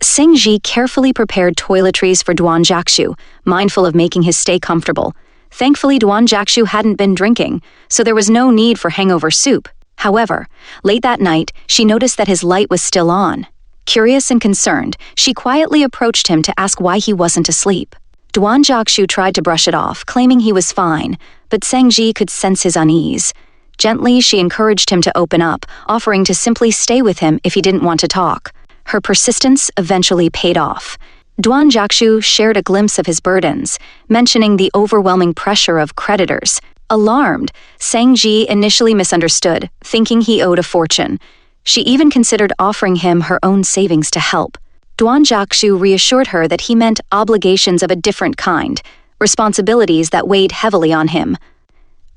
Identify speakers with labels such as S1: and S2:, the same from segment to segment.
S1: Sengji carefully prepared toiletries for Duan Jiaxu, mindful of making his stay comfortable. Thankfully, Duan Jiaxu hadn't been drinking, so there was no need for hangover soup. However, late that night, she noticed that his light was still on. Curious and concerned, she quietly approached him to ask why he wasn't asleep. Duan Jiaxu tried to brush it off, claiming he was fine, but Sengji could sense his unease. Gently, she encouraged him to open up, offering to simply stay with him if he didn't want to talk. Her persistence eventually paid off. Duan Jiaxu shared a glimpse of his burdens, mentioning the overwhelming pressure of creditors. Alarmed, Sengji initially misunderstood, thinking he owed a fortune. She even considered offering him her own savings to help. Duan Jiaxu reassured her that he meant obligations of a different kind, responsibilities that weighed heavily on him.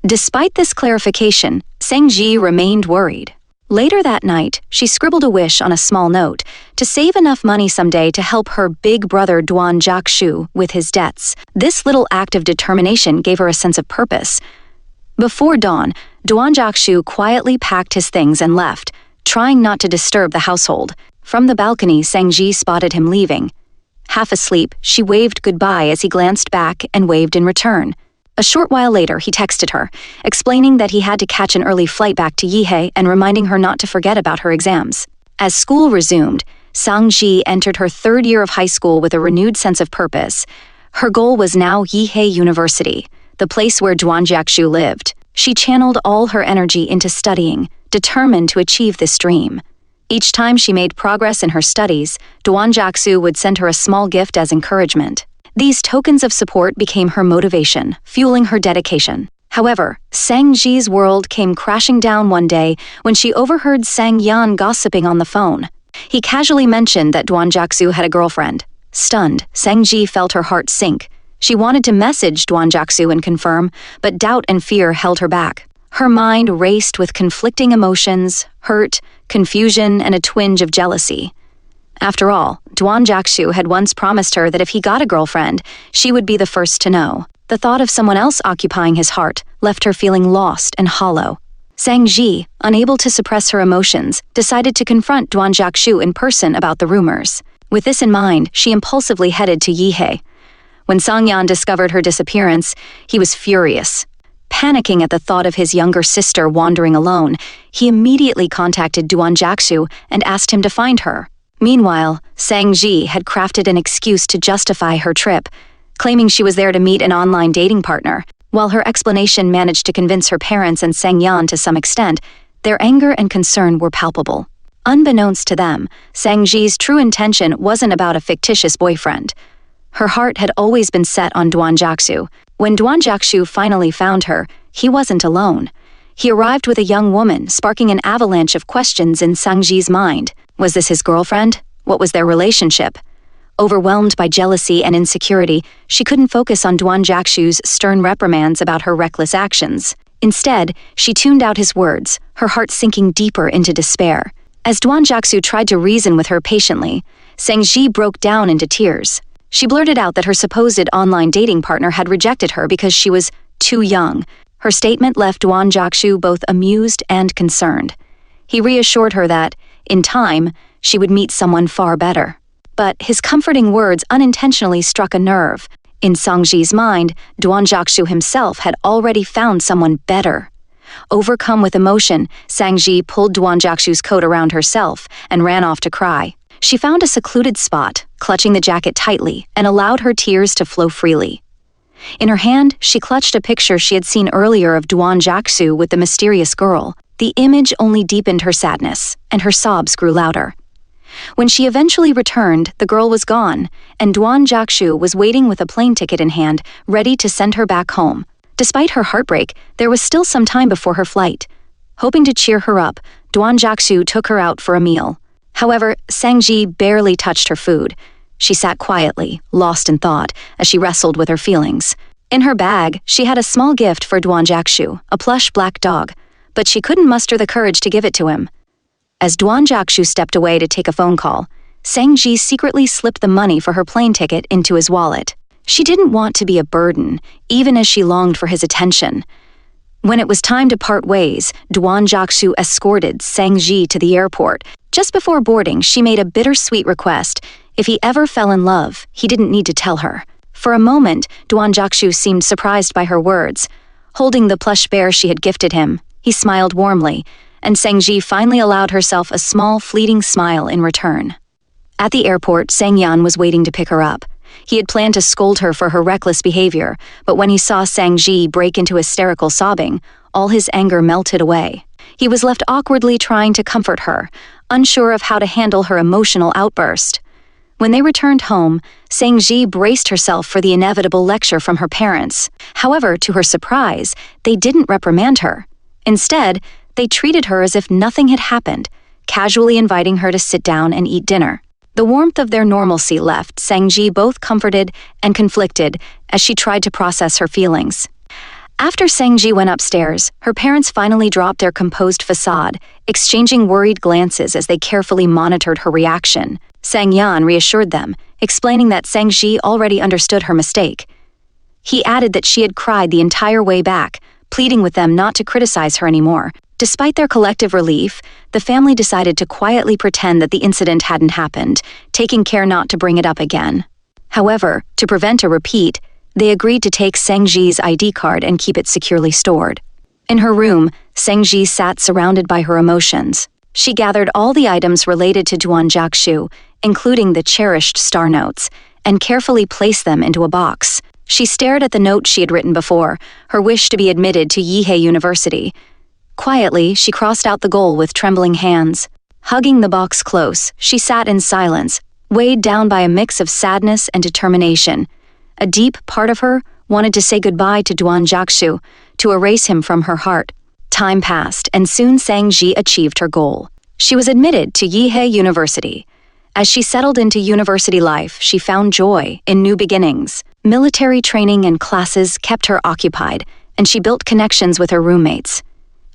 S1: Despite this clarification, Sengji remained worried. Later that night, she scribbled a wish on a small note to save enough money someday to help her big brother Duan Jiaxu with his debts. This little act of determination gave her a sense of purpose. Before dawn, Duan Jiaxu quietly packed his things and left, trying not to disturb the household. From the balcony, Sengji spotted him leaving. Half asleep, she waved goodbye as he glanced back and waved in return. A short while later, he texted her, explaining that he had to catch an early flight back to Yihei and reminding her not to forget about her exams. As school resumed, Sangji entered her third year of high school with a renewed sense of purpose. Her goal was now Yihei University, the place where Duan Jiaxu lived. She channeled all her energy into studying, determined to achieve this dream. Each time she made progress in her studies, Duan Jiaxu would send her a small gift as encouragement. These tokens of support became her motivation, fueling her dedication. However, Sangji's world came crashing down one day when she overheard Sang Yan gossiping on the phone. He casually mentioned that Duan Jiaxu had a girlfriend. Stunned, Sangji felt her heart sink. She wanted to message Duan Jiaxu and confirm, but doubt and fear held her back. Her mind raced with conflicting emotions, hurt, confusion, and a twinge of jealousy. After all, Duan Jiaxu had once promised her that if he got a girlfriend, she would be the first to know. The thought of someone else occupying his heart left her feeling lost and hollow. Sangji, unable to suppress her emotions, decided to confront Duan Jiaxu in person about the rumors. With this in mind, she impulsively headed to Yihei. When Sang Yan discovered her disappearance, he was furious. Panicking at the thought of his younger sister wandering alone, he immediately contacted Duan Jiaxu and asked him to find her. Meanwhile, Sangji had crafted an excuse to justify her trip, claiming she was there to meet an online dating partner. While her explanation managed to convince her parents and Sang Yan to some extent, their anger and concern were palpable. Unbeknownst to them, Sangji's true intention wasn't about a fictitious boyfriend. Her heart had always been set on Duan Jiaxu. When Duan Jiaxu finally found her, he wasn't alone. He arrived with a young woman, sparking an avalanche of questions in Sangji's mind. Was this his girlfriend? What was their relationship? Overwhelmed by jealousy and insecurity, she couldn't focus on Duan Jiaxu's stern reprimands about her reckless actions. Instead, she tuned out his words, her heart sinking deeper into despair. As Duan Jiaxu tried to reason with her patiently, Sangji broke down into tears. She blurted out that her supposed online dating partner had rejected her because she was too young. Her statement left Duan Jiaxu both amused and concerned. He reassured her that, in time, she would meet someone far better. But his comforting words unintentionally struck a nerve. In Sangji's mind, Duan Jiaxu himself had already found someone better. Overcome with emotion, Sangji pulled Duan Jiaxu's coat around herself and ran off to cry. She found a secluded spot, clutching the jacket tightly, and allowed her tears to flow freely. In her hand, she clutched a picture she had seen earlier of Duan Jiaxu with the mysterious girl. The image only deepened her sadness, and her sobs grew louder. When she eventually returned, the girl was gone, and Duan Jiaxu was waiting with a plane ticket in hand, ready to send her back home. Despite her heartbreak, there was still some time before her flight. Hoping to cheer her up, Duan Jiaxu took her out for a meal. However, Sangji barely touched her food. She sat quietly, lost in thought, as she wrestled with her feelings. In her bag, she had a small gift for Duan Jiaxu, a plush black dog, but she couldn't muster the courage to give it to him. As Duan Jiaxu stepped away to take a phone call, Sangji secretly slipped the money for her plane ticket into his wallet. She didn't want to be a burden, even as she longed for his attention. When it was time to part ways, Duan Jiaxu escorted Sangji to the airport. Just before boarding, she made a bittersweet request, If he ever fell in love, he didn't need to tell her. For a moment, Duan Jiaxu seemed surprised by her words. Holding the plush bear she had gifted him, he smiled warmly, and Sang Ji finally allowed herself a small, fleeting smile in return. At the airport, Sang Yan was waiting to pick her up. He had planned to scold her for her reckless behavior, but when he saw Sang Ji break into hysterical sobbing, all his anger melted away. He was left awkwardly trying to comfort her, unsure of how to handle her emotional outburst. When they returned home, Sang Ji braced herself for the inevitable lecture from her parents. However, to her surprise, they didn't reprimand her. Instead, they treated her as if nothing had happened, casually inviting her to sit down and eat dinner. The warmth of their normalcy left Sang Ji both comforted and conflicted as she tried to process her feelings. After Sang Ji went upstairs, her parents finally dropped their composed facade, exchanging worried glances as they carefully monitored her reaction. Sang Yan reassured them, explaining that Sang Ji already understood her mistake. He added that she had cried the entire way back, pleading with them not to criticize her anymore. Despite their collective relief, the family decided to quietly pretend that the incident hadn't happened, taking care not to bring it up again. However, to prevent a repeat, they agreed to take Sang Ji's ID card and keep it securely stored. In her room, Sang Ji sat surrounded by her emotions. She gathered all the items related to Duan Jiaxu, including the cherished star notes, and carefully placed them into a box. She stared at the note she had written before, her wish to be admitted to Yihei University. Quietly, she crossed out the goal with trembling hands. Hugging the box close, she sat in silence, weighed down by a mix of sadness and determination. A deep part of her wanted to say goodbye to Duan Jiaxu, to erase him from her heart. Time passed, and soon Sang Ji achieved her goal. She was admitted to Yihei University. As she settled into university life, she found joy in new beginnings. Military training and classes kept her occupied, and she built connections with her roommates.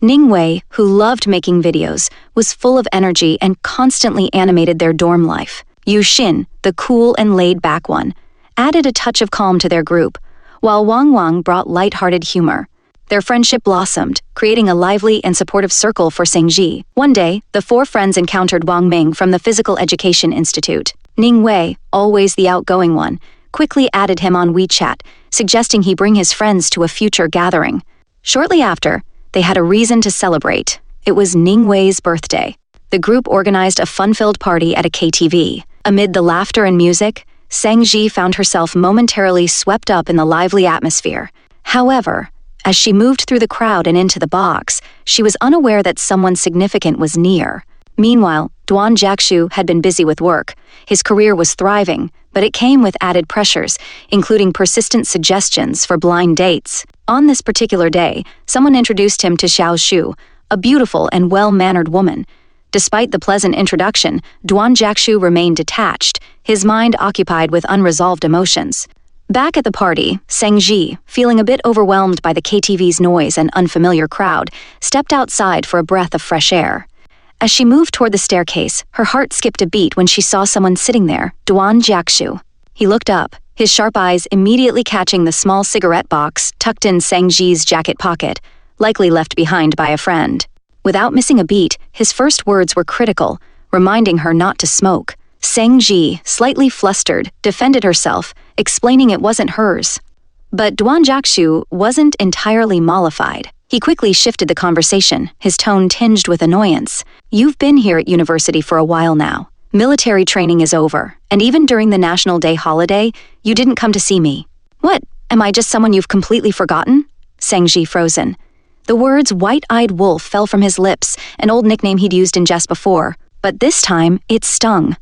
S1: Ningwei, who loved making videos, was full of energy and constantly animated their dorm life. Yu Xin, the cool and laid-back one, added a touch of calm to their group, while Wang Wang brought light-hearted humor. Their friendship blossomed, creating a lively and supportive circle for Sang Ji. One day, the four friends encountered Wang Ming from the Physical Education Institute. Ningwei, always the outgoing one, quickly added him on WeChat, suggesting he bring his friends to a future gathering. Shortly after, they had a reason to celebrate. It was Ningwei's birthday. The group organized a fun-filled party at a KTV. Amid the laughter and music, Sang Ji found herself momentarily swept up in the lively atmosphere. However, as she moved through the crowd and into the box, she was unaware that someone significant was near. Meanwhile, Duan Jiaxu had been busy with work. His career was thriving, but it came with added pressures, including persistent suggestions for blind dates. On this particular day, someone introduced him to Xiao Shu, a beautiful and well-mannered woman. Despite the pleasant introduction, Duan Jiaxu remained detached, his mind occupied with unresolved emotions. Back at the party, Sang Ji, feeling a bit overwhelmed by the KTV's noise and unfamiliar crowd, stepped outside for a breath of fresh air. As she moved toward the staircase, her heart skipped a beat when she saw someone sitting there, Duan Jiaxu. He looked up, his sharp eyes immediately catching the small cigarette box tucked in Sang Ji's jacket pocket, likely left behind by a friend. Without missing a beat, his first words were critical, reminding her not to smoke. Sang Ji, slightly flustered, defended herself, explaining it wasn't hers. But Duan Jiaxu wasn't entirely mollified. He quickly shifted the conversation, his tone tinged with annoyance. "You've been here at university for a while now. Military training is over, and even during the National Day holiday, you didn't come to see me. What, am I just someone you've completely forgotten?" Sang Ji frozen. The words white-eyed wolf fell from his lips, an old nickname he'd used in jest before, but this time it stung.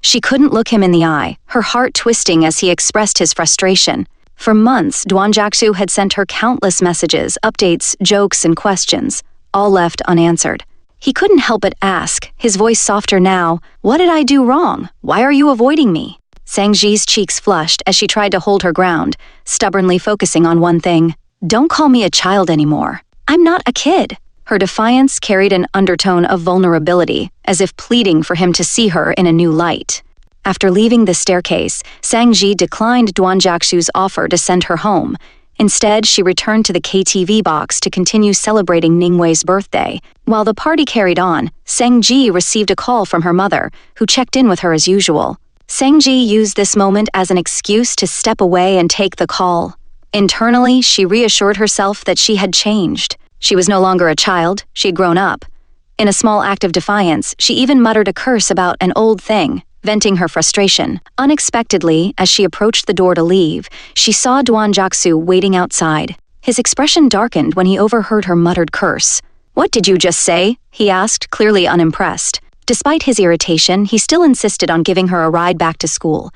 S1: She couldn't look him in the eye, her heart twisting as he expressed his frustration. For months, Duan Jiaxu had sent her countless messages, updates, jokes, and questions, all left unanswered. He couldn't help but ask, his voice softer now, "What did I do wrong? Why are you avoiding me?" Sang Ji's cheeks flushed as she tried to hold her ground, stubbornly focusing on one thing. "Don't call me a child anymore. I'm not a kid." Her defiance carried an undertone of vulnerability, as if pleading for him to see her in a new light. After leaving the staircase, Sang Ji declined Duan Jiaxu's offer to send her home. Instead, she returned to the KTV box to continue celebrating Ningwei's birthday. While the party carried on, Sang Ji received a call from her mother, who checked in with her as usual. Sang-ji used this moment as an excuse to step away and take the call. Internally, she reassured herself that she had changed. She was no longer a child, she had grown up. In a small act of defiance, she even muttered a curse about an old thing, venting her frustration. Unexpectedly, as she approached the door to leave, she saw Dwan Jaksu waiting outside. His expression darkened when he overheard her muttered curse. "What did you just say?" he asked, clearly unimpressed. Despite his irritation, he still insisted on giving her a ride back to school.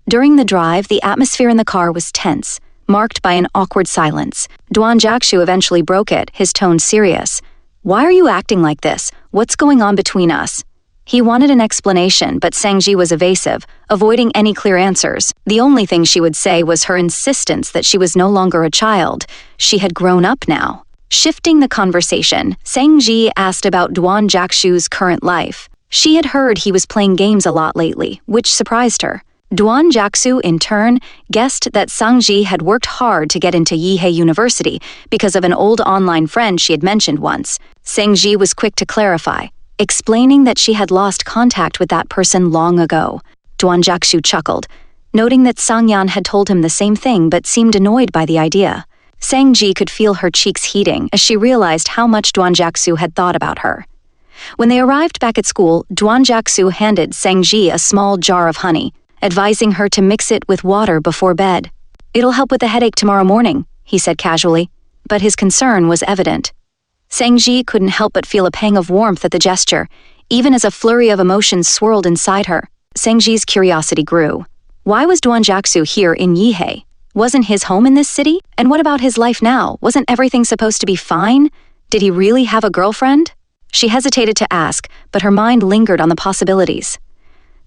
S1: During the drive, the atmosphere in the car was tense, marked by an awkward silence. Dwan Jaksu eventually broke it, his tone serious. "Why are you acting like this? What's going on between us?" He wanted an explanation, but Sang-ji was evasive, avoiding any clear answers. The only thing she would say was her insistence that she was no longer a child. She had grown up now. Shifting the conversation, Sang-ji asked about Dwan Jaksu's current life. She had heard he was playing games a lot lately, which surprised her. Dwan Jaksu, in turn, guessed that Sang-ji had worked hard to get into Yihei University because of an old online friend she had mentioned once. Sang-ji was quick to clarify, explaining that she had lost contact with that person long ago. Dwan Jaksu chuckled, noting that Sang-yan had told him the same thing but seemed annoyed by the idea. Sang-ji could feel her cheeks heating as she realized how much Dwan Jaksu had thought about her. When they arrived back at school, Dwan Jaksu handed Sang-ji a small jar of honey, advising her to mix it with water before bed. "It'll help with the headache tomorrow morning," he said casually, but his concern was evident. Sang-ji couldn't help but feel a pang of warmth at the gesture, even as a flurry of emotions swirled inside her. Sang-ji's curiosity grew. Why was Dwan Jaksu here in Yihei? Wasn't his home in this city? And what about his life now? Wasn't everything supposed to be fine? Did he really have a girlfriend? She hesitated to ask, but her mind lingered on the possibilities.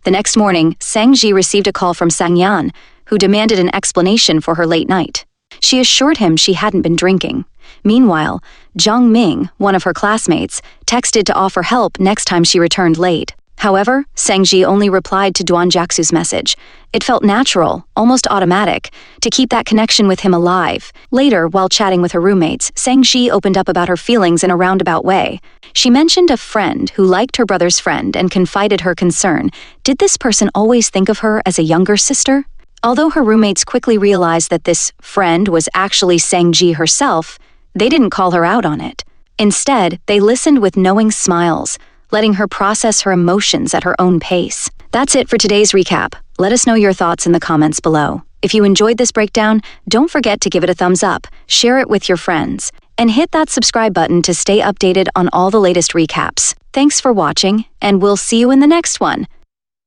S1: The next morning, Sang-ji received a call from Sang-yan, who demanded an explanation for her late night. She assured him she hadn't been drinking. Meanwhile, Jung Ming, one of her classmates, texted to offer help next time she returned late. However, Sang-ji only replied to Dwan Jaksu's message. It felt natural, almost automatic, to keep that connection with him alive. Later, while chatting with her roommates, Sang-ji opened up about her feelings in a roundabout way. She mentioned a friend who liked her brother's friend and confided her concern. Did this person always think of her as a younger sister? Although her roommates quickly realized that this friend was actually Sang-ji herself, they didn't call her out on it. Instead, they listened with knowing smiles, letting her process her emotions at her own pace. That's it for today's recap. Let us know your thoughts in the comments below. If you enjoyed this breakdown, don't forget to give it a thumbs up, share it with your friends, and hit that subscribe button to stay updated on all the latest recaps. Thanks for watching, and we'll see you in the next one.